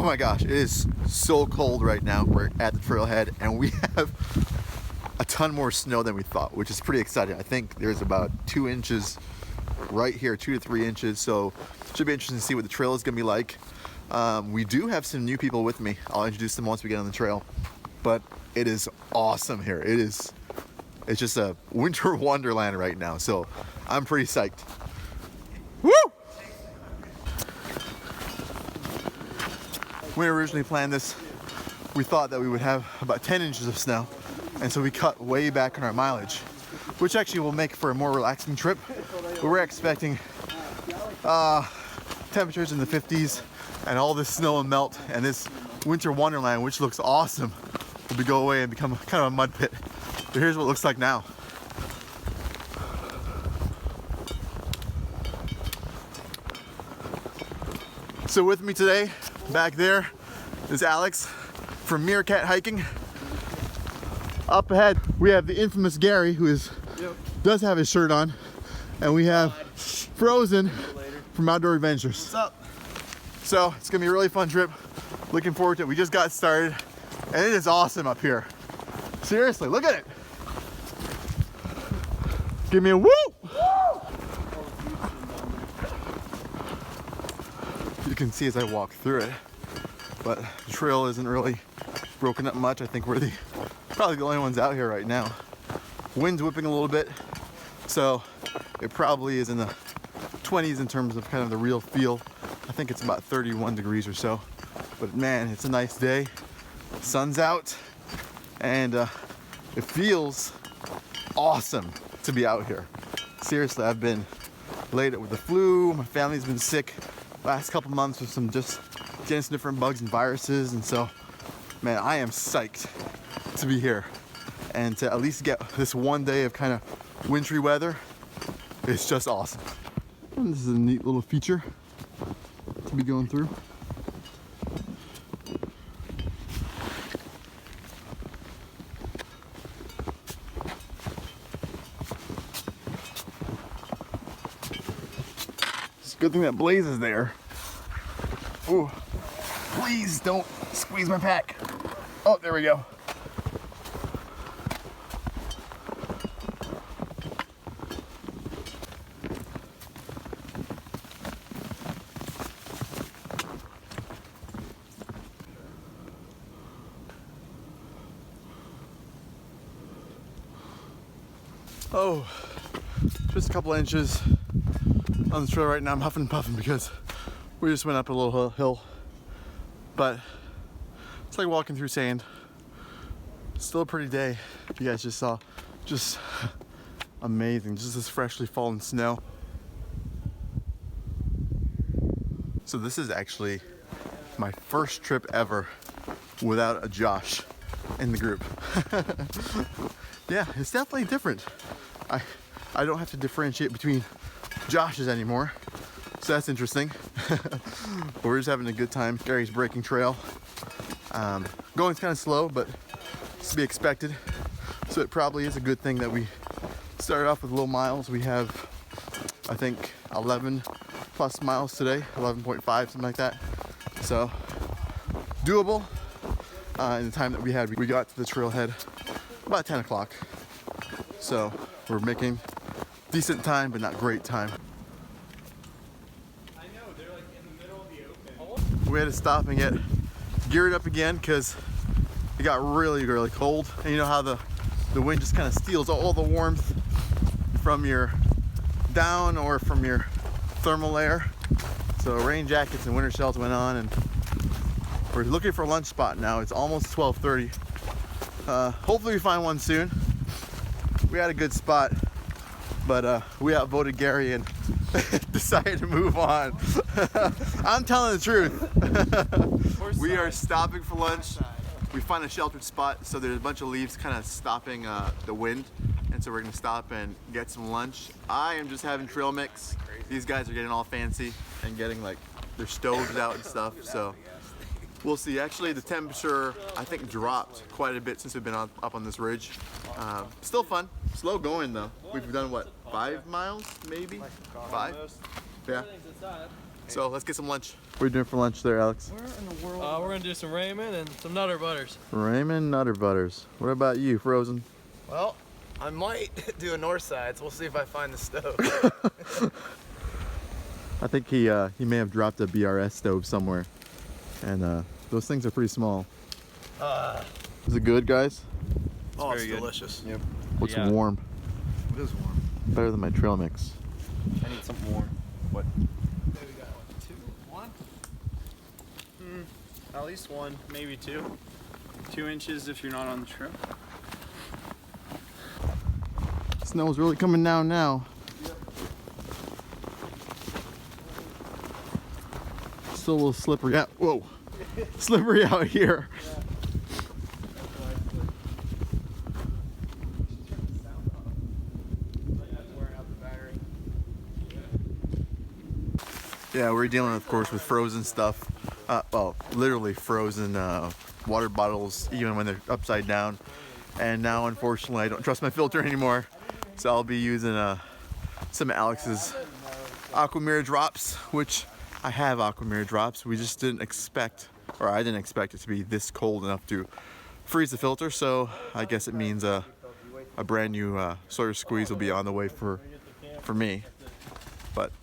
my gosh, it is so cold right now. We're at the trailhead and we have a ton more snow than we thought, which is pretty exciting. I think there's about 2 inches right here, 2 to 3 inches. So it should be interesting to see what the trail is gonna be like. We do have some new people with me. I'll introduce them once we get on the trail, but it is awesome here. It's just a winter wonderland right now. So I'm pretty psyched. Woo! When we originally planned this, we thought that we would have about 10 inches of snow, and so we cut way back on our mileage, which actually will make for a more relaxing trip. But we're expecting temperatures in the 50s, and all this snow and melt, and this winter wonderland, which looks awesome, will go away and become kind of a mud pit. But here's what it looks like now. So with me today, back there, is Alex from Meerkat Hiking. Up ahead, we have the infamous Gary, who does have his shirt on, and we have Frozen from Outdoor Adventures. What's up? So it's gonna be a really fun trip. Looking forward to it. We just got started, and it is awesome up here. Seriously, look at it. Give me a woo! You can see as I walk through it, but the trail isn't really broken up much. I think we're probably the only ones out here right now. Wind's whipping a little bit, so it probably is in the 20s in terms of kind of the real feel. I think it's about 31 degrees or so, but man, it's a nice day. Sun's out, and it feels awesome to be out here. Seriously, I've been laid up with the flu. My family's been sick last couple months with some just getting some different bugs and viruses, and so man, I am psyched to be here and to at least get this one day of kind of wintry weather. It's just awesome. And this is a neat little feature to be going through. It's a good thing that Blaze is there. Ooh, please don't squeeze my pack. Oh, there we go. Oh, just a couple inches on the trail right now. I'm huffing and puffing because we just went up a little hill, but it's like walking through sand. Still a pretty day. You guys just saw, just amazing. Just this freshly fallen snow. So this is actually my first trip ever without a Josh in the group. Yeah, it's definitely different. I don't have to differentiate between Joshes anymore, so that's interesting. But we're just having a good time. Gary's breaking trail. Going kind of slow, but it's to be expected. So it probably is a good thing that we started off with low miles. We have, I think, 11 plus miles today, 11.5, something like that. So doable. In the time that we had, we got to the trailhead about 10 o'clock. So we're making decent time, but not great time. I know, they're like in the middle of the open. We had to stop and get geared up again because it got really, really cold. And you know how the wind just kind of steals all the warmth from your down or from your thermal layer. So rain jackets and winter shells went on, and we're looking for a lunch spot now. It's almost 12:30. Hopefully we find one soon. We had a good spot, but we outvoted Gary and decided to move on. I'm telling the truth. We are stopping for lunch. We find a sheltered spot, so there's a bunch of leaves kind of stopping the wind, and so we're gonna stop and get some lunch. I am just having trail mix. These guys are getting all fancy and getting like their stoves out and stuff, so we'll see. Actually, the temperature, I think, dropped quite a bit since we've been up on this ridge. Still fun. Slow going, though. We've done, what, 5 miles, maybe? 5? Yeah. So let's get some lunch. What are you doing for lunch there, Alex? Where in the world? We're gonna do some ramen and some Nutter Butters. Ramen Nutter Butters. What about you, Frozen? Well, I might do a north side, so we'll see if I find the stove. I think he may have dropped a BRS stove somewhere, and those things are pretty small. Is it good, guys? Oh, it's very good. delicious. Yep. Looks Yeah. warm. It is warm. Better than my trail mix. I need something more. What? Maybe we got what, 2, 1? At least one, maybe 2. 2 inches if you're not on the trail. Snow's really coming down now. Still a little slippery out. Whoa, slippery out here. Yeah, we're dealing, of course, with frozen stuff. Well, literally frozen water bottles, even when they're upside down. And now, unfortunately, I don't trust my filter anymore. So I'll be using some of Alex's Aquamira drops, which I have Aquamira drops. We just didn't expect, or I didn't expect it to be this cold enough to freeze the filter. So I guess it means a brand new Sawyer squeeze will be on the way for me. But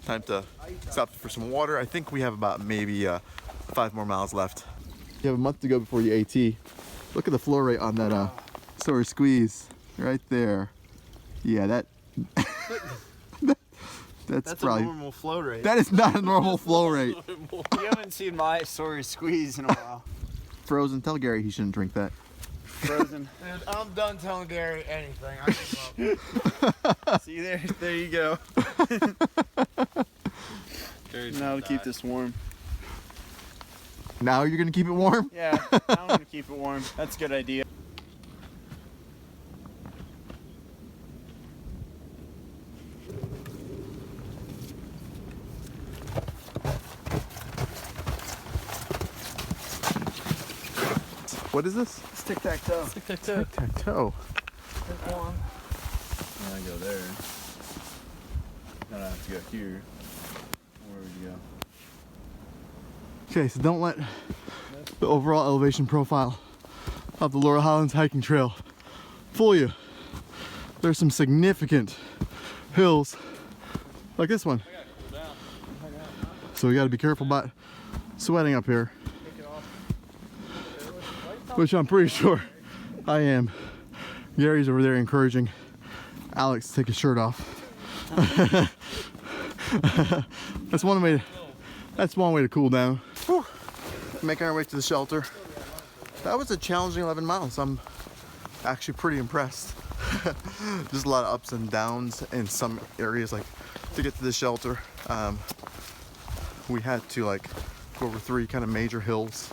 time to stop for some water. I think we have about maybe 5 more miles left. You have a month to go before your AT. Look at the flow rate on that Sawyer squeeze right there. Yeah, that's probably a normal flow rate. that is not a normal flow rate. You haven't seen my Sawyer squeeze in a while. Frozen, tell Gary he shouldn't drink that. Frozen. Dude, I'm done telling Gary anything. I give up. See there you go. Now to keep this warm. Now you're gonna keep it warm? Yeah, now I'm gonna keep it warm. That's a good idea. What is this? It's tic-tac-toe. Tic-tac-toe. Tic-tac-toe. And I go there. Then I have to go here. Where would you go? Okay, so don't let the overall elevation profile of the Laurel Highlands Hiking Trail fool you. There's some significant hills like this one. So we gotta be careful about sweating up here. Which I'm pretty sure I am. Gary's over there encouraging Alex to take his shirt off. That's one way to cool down. Whew. Making our way to the shelter. That was a challenging 11 miles. I'm actually pretty impressed. Just a lot of ups and downs in some areas, like to get to the shelter. We had to like go over 3 kind of major hills,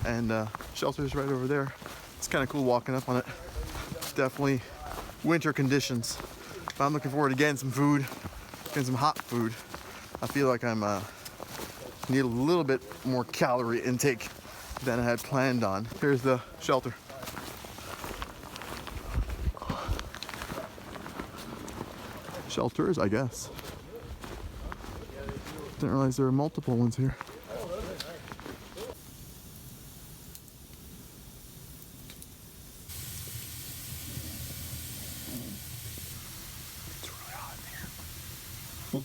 and shelter's right over there. It's kind of cool walking up on it. Definitely winter conditions. But I'm looking forward to getting some food, getting some hot food. I feel like I'm need a little bit more calorie intake than I had planned on. Here's the shelter. Shelters, I guess. Didn't realize there were multiple ones here. It's really hot in here.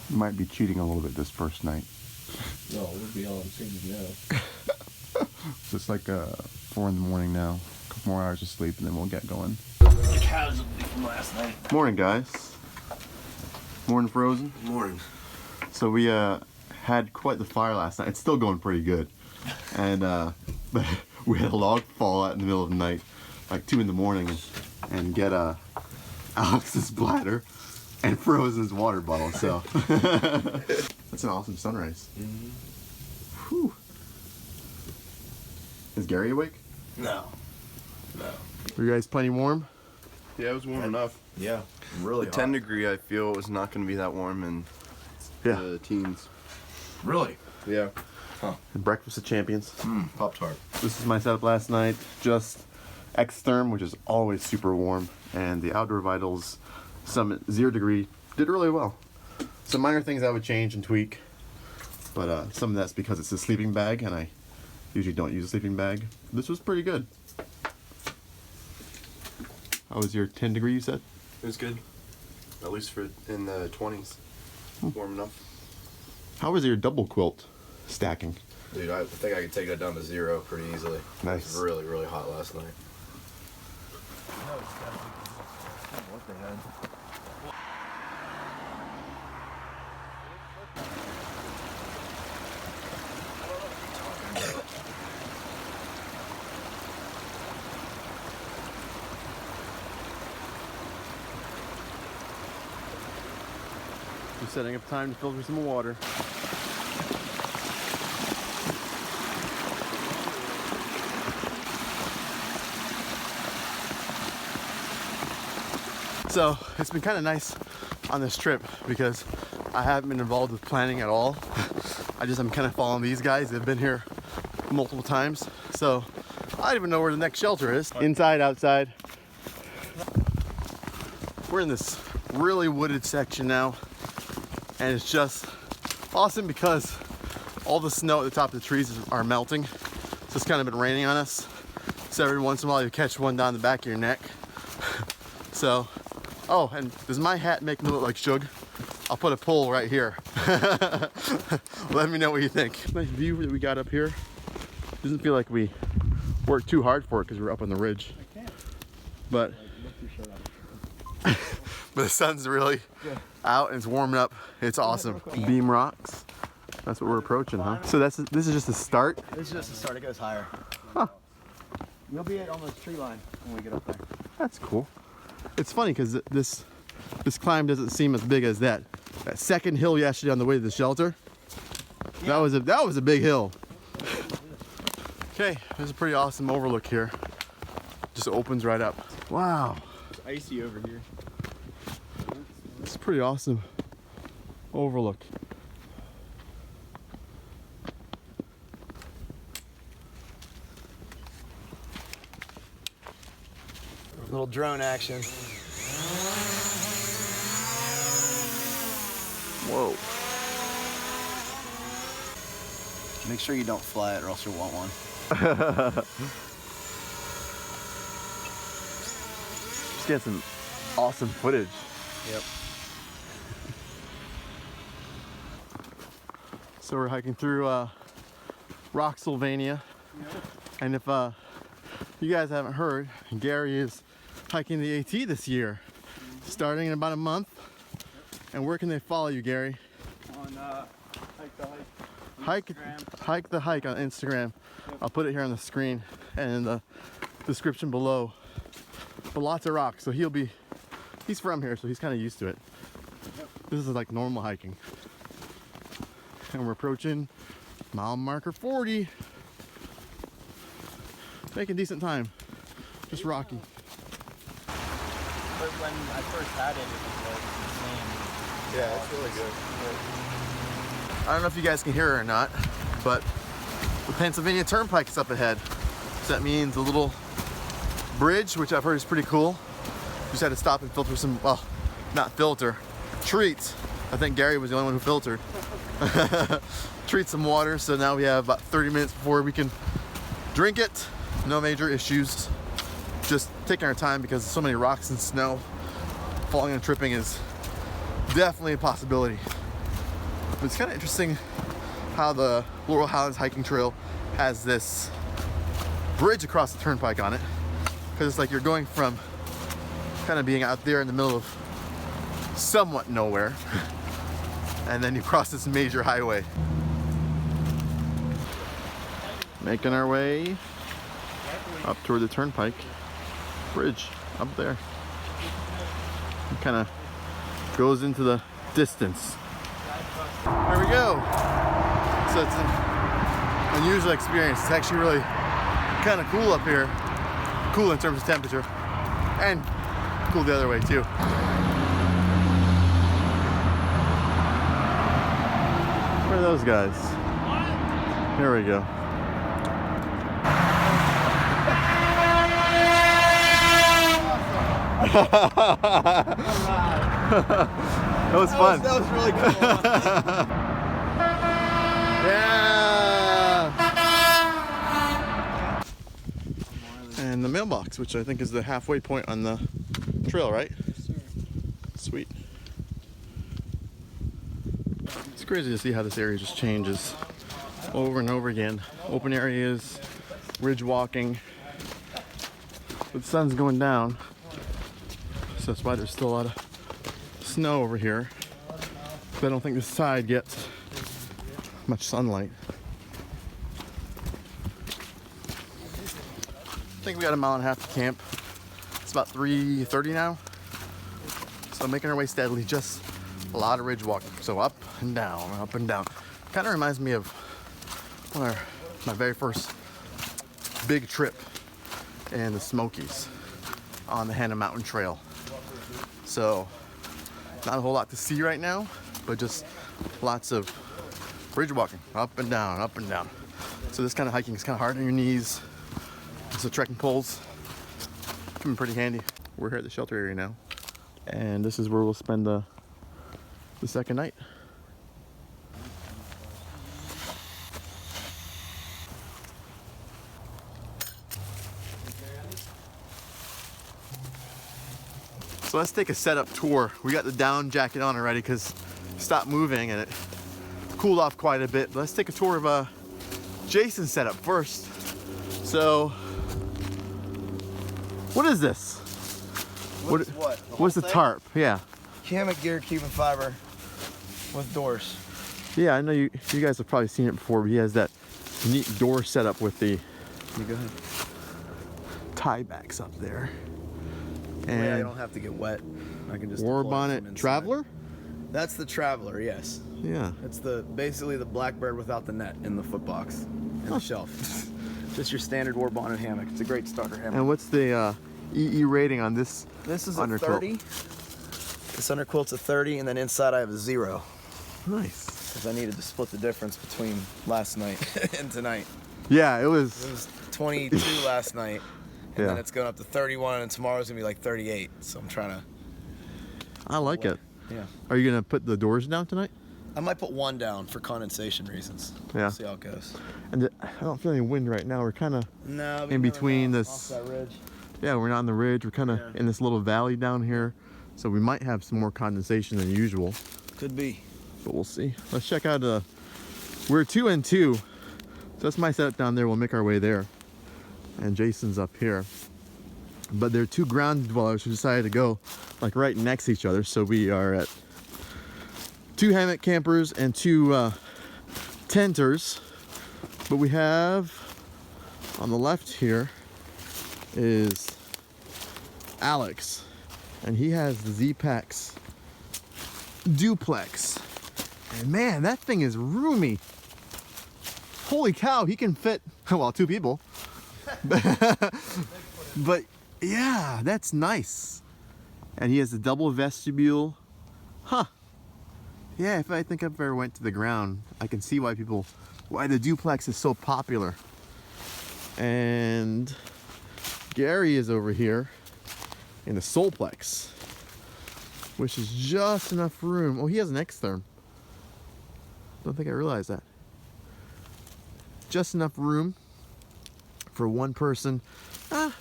You might be cheating a little bit this first night. No, it would be all I'm saying now. So it's like 4 in the morning now. A couple more hours of sleep and then we'll get going. Casualty from last night. Morning, guys. Morning, Frozen. Morning. So we had quite the fire last night. It's still going pretty good. And but we had a log fall out in the middle of the night, like 2 in the morning, and get Alex's bladder and Frozen's water bottle. So that's an awesome sunrise. Whew. Is Gary awake? No. Were you guys plenty warm? Yeah, it was warm enough. Yeah. Really The 10 degree, I feel, was not going to be that warm in Yeah. the teens. Really? Yeah. And breakfast of champions. Pop-Tart. This is my setup last night. Just Xtherm, which is always super warm, and the Outdoor Vitals some at 0 degree. Did really well. Some minor things I would change and tweak, but some of that's because it's a sleeping bag, and I usually don't use a sleeping bag. This was pretty good. How was your 10 degree, you said? It was good. At least for in the 20s. Warm enough. How was your double quilt stacking? Dude, I think I could take that down to 0 pretty easily. Nice. It was really, really hot last night. What they had. Just setting up time to filter some water. So it's been kind of nice on this trip because I haven't been involved with planning at all. I'm kind of following these guys. They've been here multiple times. So I don't even know where the next shelter is. Inside, outside. We're in this really wooded section now. And it's just awesome because all the snow at the top of the trees are melting. So it's kind of been raining on us. So every once in a while you catch one down the back of your neck. So, oh, and does my hat make me look like Shug? I'll put a poll right here. Let me know what you think. Nice view that we got up here. Doesn't feel like we worked too hard for it because we're up on the ridge. But but the sun's really out and it's warming up. It's awesome. Beam rocks. That's what we're approaching, huh? So this is just the start. This is just the start. It goes higher. Huh. You'll be at almost tree line when we get up there. That's cool. It's funny because this climb doesn't seem as big as that second hill yesterday on the way to the shelter. Yeah. That was a big hill. Okay, there's a pretty awesome overlook here. Just opens right up. Wow. It's icy over here. It's a pretty awesome overlook. Little drone action. Whoa. Make sure you don't fly it or else you'll want one. Just get some awesome footage. Yep. So we're hiking through Rocksylvania. And if you guys haven't heard, Gary is hiking the AT this year, starting in about a month. And where can they follow you, Gary? On Hike the Hike. Hike the Hike on Instagram. I'll put it here on the screen and in the description below. But lots of rocks, so he's from here, so he's kind of used to it. This is like normal hiking. And we're approaching mile marker 40. Making decent time. Just rocky. But when I first had it, it was like the same. Yeah, it's really good. I don't know if you guys can hear it or not, but the Pennsylvania Turnpike is up ahead. So that means a little bridge, which I've heard is pretty cool. Just had to stop and filter some, well, not filter, treat. I think Gary was the only one who filtered. Treat some water, so now we have about 30 minutes before we can drink it. No major issues. Just taking our time because so many rocks and snow. Falling and tripping is definitely a possibility. But it's kind of interesting how the Laurel Highlands Hiking Trail has this bridge across the turnpike on it. Because it's like you're going from kind of being out there in the middle of somewhat nowhere. And then you cross this major highway. Making our way up toward the turnpike bridge up there. It kind of goes into the distance. There we go. So it's an unusual experience. It's actually really kind of cool up here. Cool in terms of temperature, and cool the other way too. Where are those guys? Here we go. That was fun. That was really cool. Yeah. And the mailbox, which I think is the halfway point on the trail, right? Yes, sir. Sweet. It's crazy to see how this area just changes over and over again. Open areas, ridge walking. But the sun's going down, so that's why there's still a lot of snow over here. But I don't think this side gets much sunlight. I think we got a mile and a half to camp. It's about 3:30 now. So making our way steadily, just a lot of ridge walking. So up and down, up and down. Kind of reminds me of my very first big trip in the Smokies on the Hannah Mountain Trail. So not a whole lot to see right now, but just lots of ridge walking, up and down, up and down. So this kind of hiking is kind of hard on your knees. So trekking poles come in pretty handy. We're here at the shelter area now, and this is where we'll spend the second night. So let's take a setup tour. We got the down jacket on already because it stopped moving and it cooled off quite a bit. But let's take a tour of Jason's setup first. So, what is this? What's What's the tarp? Yeah. Hammock gear, carbon fiber with doors. Yeah, I know you guys have probably seen it before, but he has that neat door setup with the, let me go ahead, tie backs up there. And Yeah, I don't have to get wet. I can just war deploy from bonnet inside. traveler? That's the Traveler, yes. Yeah. It's basically the Blackbird without the net in the footbox and the shelf. Just your standard war bonnet hammock. It's a great starter hammock. And what's the EE rating on this? This is a underquilt? 30. This underquilt's a 30, and then inside I have a 0. Nice. Because I needed to split the difference between last night and tonight. Yeah, it It was. was 22 last night, and Yeah. then it's going up to 31, and tomorrow's gonna be like 38. So I'm trying to. I like it. Yeah. Are you gonna put the doors down tonight? I might put one down for condensation reasons. Yeah. We'll see how it goes. And I don't feel any wind right now. We're kind of, No. In between this- Off that ridge. yeah, we're not on the ridge. We're kind of Yeah. in this little valley down here, so we might have some more condensation than usual. Could be. But we'll see. Let's check out. We're 2 and 2, so that's my setup down there. We'll make our way there, and Jason's up here. But there are 2 ground dwellers who decided to go like right next to each other. So we are at 2 hammock campers and 2 tenters. But we have on the left here is Alex, and he has the Z-Packs duplex. And man, that thing is roomy. Holy cow, he can fit, well, 2 people. But yeah, that's nice. And he has a double vestibule. Huh. Yeah, if I think I've ever went to the ground, I can see why the duplex is so popular. And Gary is over here in the Solplex, which is just enough room. Oh, he has an Xtherm. Don't think I realized that. Just enough room for one person,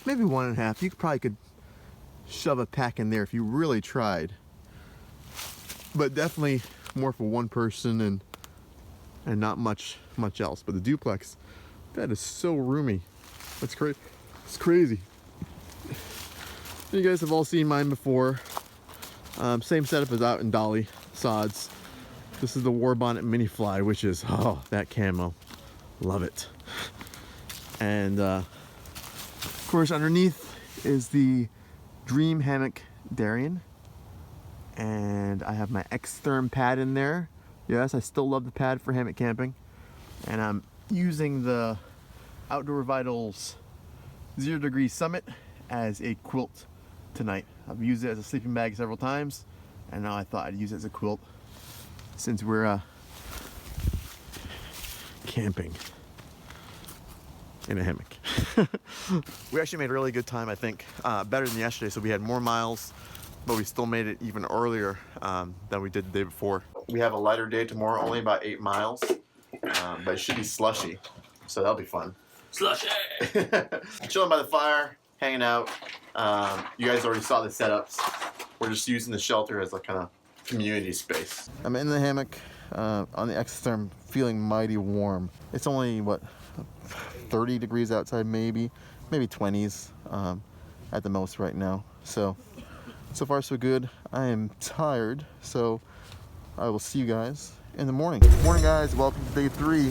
maybe 1.5. You probably could shove a pack in there if you really tried. But definitely more for one person and not much else. But the duplex, that is so roomy. That's crazy. It's crazy. You guys have all seen mine before. Same setup as out in Dolly Sods. This is the War Bonnet Mini Fly, which is, oh, that camo. Love it. And of course underneath is the Dream Hammock Darien. And I have my Xtherm pad in there. Yes, I still love the pad for hammock camping. And I'm using the Outdoor Vitals 0 Degree Summit as a quilt tonight. I've used it as a sleeping bag several times, and now I thought I'd use it as a quilt since we're camping in a hammock. We actually made really good time, I think. Better than yesterday, so we had more miles. but we still made it even earlier than we did the day before. We have a lighter day tomorrow, only about 8 miles, but it should be slushy, so that'll be fun. Slushy! Chilling by the fire, hanging out. You guys already saw the setups. We're just using the shelter as a kind of community space. I'm in the hammock on the exotherm, feeling mighty warm. It's only, what, 30 degrees outside, maybe 20s at the most right now. So far so good. I am tired, so I will see you guys in the morning. Morning, guys. Welcome to day 3.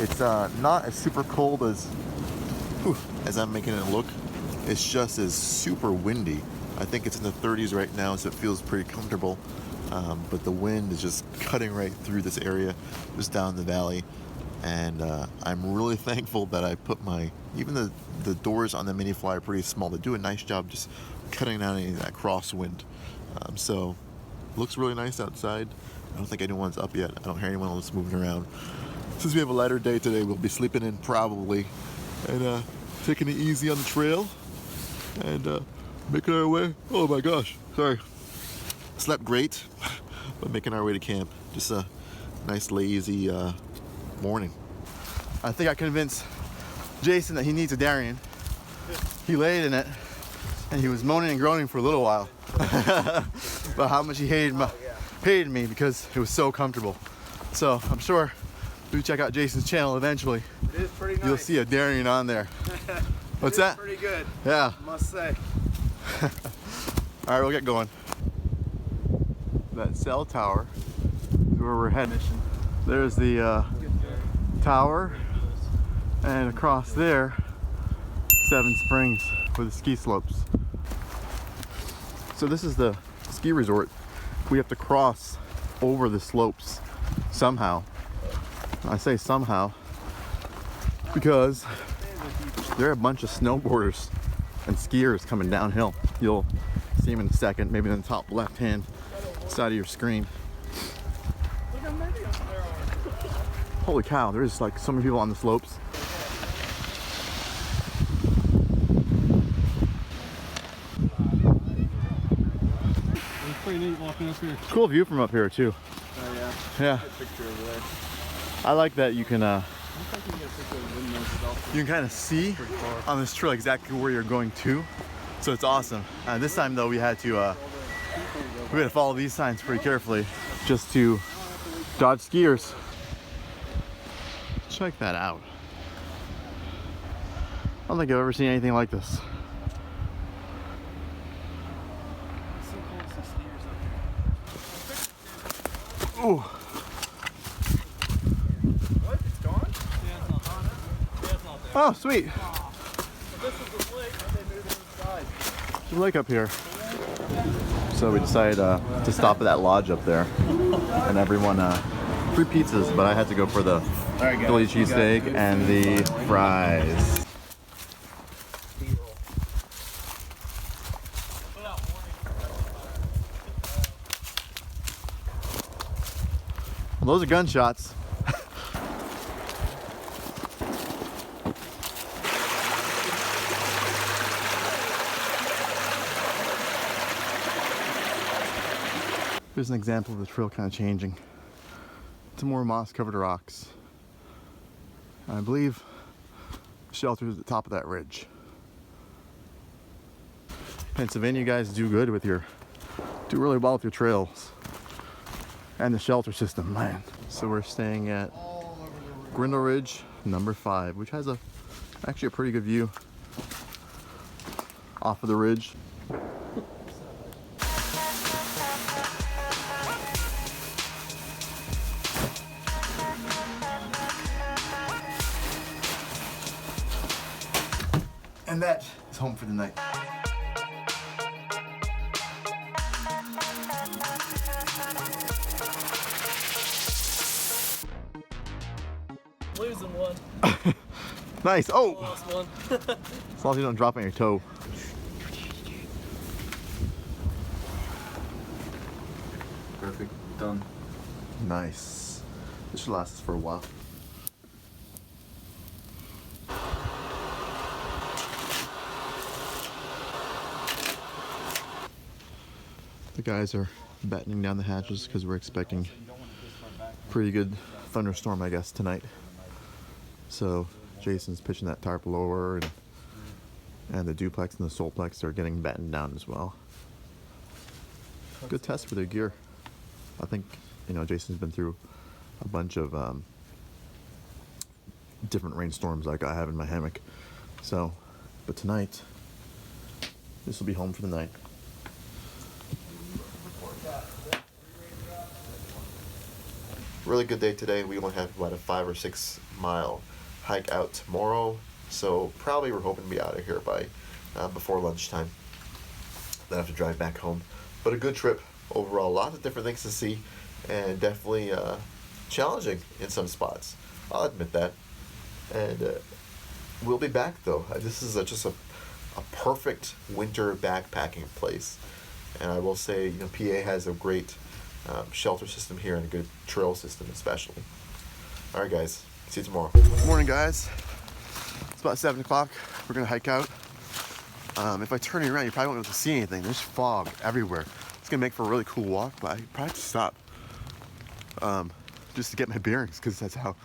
It's not as super cold as I'm making it look. It's just as super windy. I think it's in the 30s right now, so it feels pretty comfortable. But the wind is just cutting right through this area, just down the valley. And I'm really thankful that I put even the doors on the mini fly are pretty small. They do a nice job just cutting down any of that crosswind. So looks really nice outside. I don't think anyone's up yet. I don't hear anyone else moving around. Since we have a lighter day today, we'll be sleeping in probably, and taking it easy on the trail, and making our way. Oh my gosh, sorry. Slept great, but making our way to camp. Just a nice lazy morning. I think I convinced Jason that he needs a Darien. He laid in it, and he was moaning and groaning for a little while about how much he hated me because it was so comfortable. So I'm sure if you check out Jason's channel eventually, It is pretty nice. you'll see a Darien on there. What's that? Pretty good, Yeah. I must say. All right, we'll get going. That cell tower is where we're heading. There's the tower, and across there, 7 Springs with the ski slopes. So this is the ski resort. We have to cross over the slopes somehow. I say somehow because there are a bunch of snowboarders and skiers coming downhill. You'll see them in a second, maybe in the top left-hand side of your screen. Holy cow, there's like so many people on the slopes. It's pretty neat walking up here. Cool view from up here too. Oh yeah. Yeah, Picture over there. I like that you can I think you can get a picture of the windmills as well. you can kind of see on this trail exactly where you're going to, so it's awesome. This time though, we had to follow these signs pretty carefully just to dodge skiers. Check that out. I don't think I've ever seen anything like this. Ooh. What? It's gone? Oh, sweet. This is the lake, but they moved it inside. There's a lake up here. So we decided to stop at that lodge up there, and everyone free pizzas, but I had to go for the Philly cheesesteak and the fries. Well, those are gunshots. Here's an example of the trail kind of changing to more moss-covered rocks. I believe the shelter is at the top of that ridge. Pennsylvania, you guys do really well with your trails and the shelter system, man. So we're staying at Grindle Ridge number 5, which has actually a pretty good view off of the ridge. And that is home for the night. Losing one. Nice. Oh! Lost one. As long as you don't drop on your toe. Perfect. Done. Nice. This should last us for a while. The guys are battening down the hatches because we're expecting pretty good thunderstorm, I guess, tonight. So Jason's pitching that tarp lower, and the duplex and the solplex are getting battened down as well. Good test for their gear. I think, Jason's been through a bunch of different rainstorms like I have in my hammock. So, but tonight, this will be home for the night. Really good day today. We only have about a 5 or 6 mile hike out tomorrow, so probably we're hoping to be out of here by before lunchtime. Then have to drive back home, but a good trip overall. Lots of different things to see, and definitely challenging in some spots. I'll admit that. And we'll be back though. This is just a perfect winter backpacking place, and I will say, PA has a great shelter system here and a good trail system especially. All right, guys. See you tomorrow. Morning, guys. It's about 7 o'clock. We're gonna hike out. If I turn around, you probably won't be able to see anything. There's fog everywhere. It's gonna make for a really cool walk, but I probably have to stop just to get my bearings, because that's how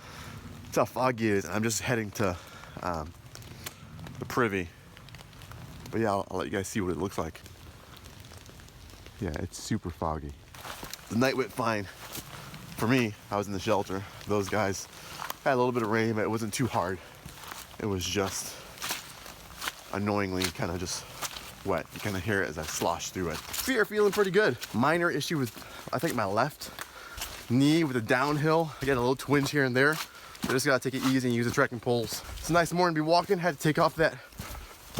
foggy it is. I'm just heading to the Privy. But yeah, I'll let you guys see what it looks like. Yeah, it's super foggy. The night went fine. For me, I was in the shelter. Those guys had a little bit of rain, but it wasn't too hard. It was just annoyingly kind of just wet. You kind of hear it as I slosh through it. Feet are feeling pretty good. Minor issue with, I think, my left knee with the downhill. I get a little twinge here and there. I just gotta take it easy and use the trekking poles. It's a nice morning to be walking. Had to take off that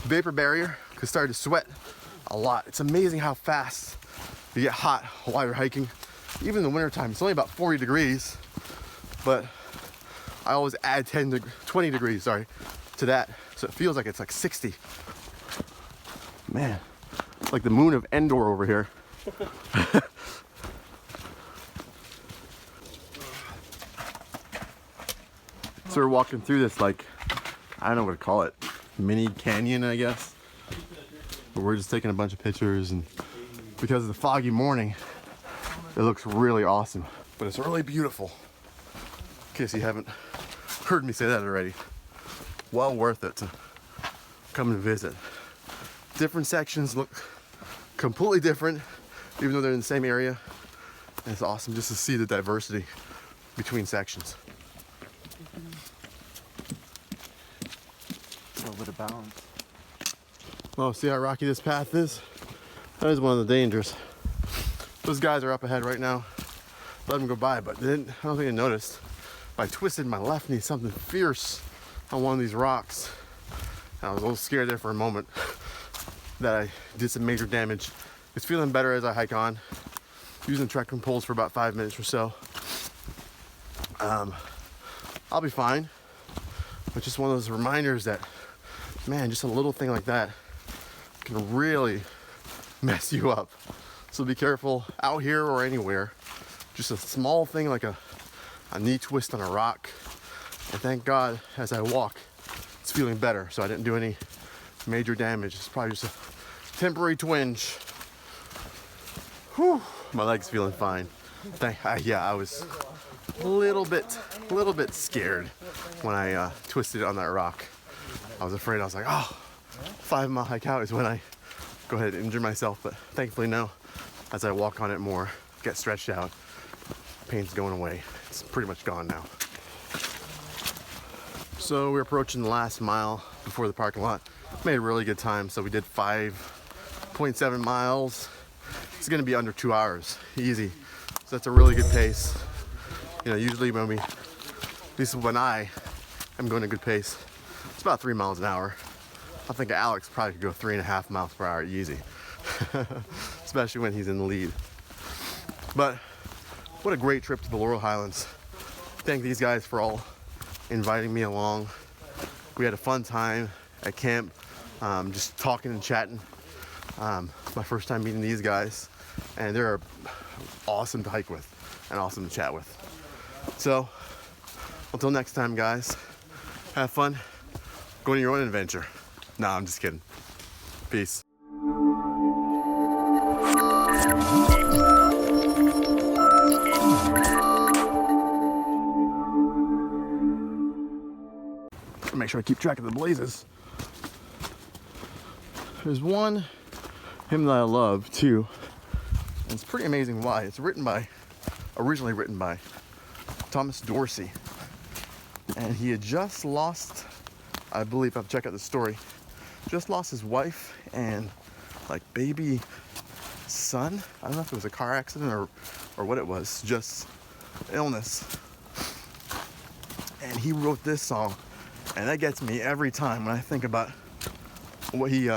vapor barrier because I started to sweat a lot. It's amazing how fast you get hot while you're hiking. Even in the wintertime, it's only about 40 degrees, but I always add 20 degrees, to that. So it feels like it's like 60. Man, it's like the moon of Endor over here. So we're walking through this, like, I don't know what to call it, mini canyon, I guess. But we're just taking a bunch of pictures, and because of the foggy morning, it looks really awesome. But it's really beautiful. In case you haven't heard me say that already. Well worth it to come and visit. Different sections look completely different, even though they're in the same area. And it's awesome just to see the diversity between sections. A little bit of balance. Oh, see how rocky this path is? That is one of the dangers. Those guys are up ahead right now. Let them go by, but I don't think they noticed. I twisted my left knee something fierce on one of these rocks. I was a little scared there for a moment that I did some major damage. It's feeling better as I hike on. Using trekking poles for about 5 minutes or so. I'll be fine. But just one of those reminders that, man, just a little thing like that can really mess you up. So be careful out here or anywhere. Just a small thing like a knee twist on a rock. And thank God, as I walk, it's feeling better. So I didn't do any major damage. It's probably just a temporary twinge. Whew, my leg's feeling fine. I was a little bit scared when I twisted it on that rock. I was afraid. I was like, oh, 5 mile hike out is when I go ahead and injure myself. But thankfully, no. As I walk on it more, get stretched out, pain's going away. It's pretty much gone now. So we're approaching the last mile before the parking lot. Made a really good time. So we did 5.7 miles. It's gonna be under 2 hours, easy. So that's a really good pace. Usually when at least when I am going a good pace, it's about 3 miles an hour. I think Alex probably could go 3.5 miles per hour easy, especially when he's in the lead. But what a great trip to the Laurel Highlands. Thank these guys for all inviting me along. We had a fun time at camp, just talking and chatting. It's my first time meeting these guys, and they're awesome to hike with and awesome to chat with. So until next time, guys, have fun, go on your own adventure. Nah, I'm just kidding. Peace. Make sure I keep track of the blazes. There's one hymn that I love too, and it's pretty amazing why. It's originally written by Thomas Dorsey, and he had just lost, I believe, I've checked out the story, just lost his wife and like baby son. I don't know if it was a car accident or what it was, just illness. And he wrote this song, and that gets me every time when I think about what he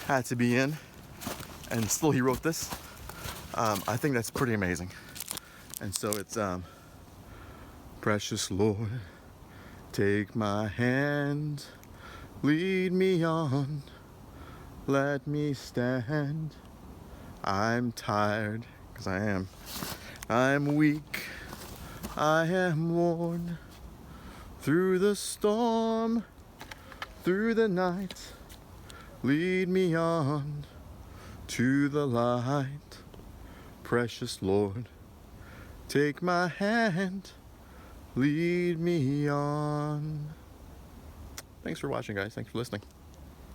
had to be in, and still he wrote this. I think that's pretty amazing. And so it's precious Lord, take my hand, lead me on, let me stand. I'm tired, because I am. I'm weak, I am worn. Through the storm, through the night, lead me on to the light. Precious Lord, take my hand, lead me on. Thanks for watching, guys. Thanks for listening.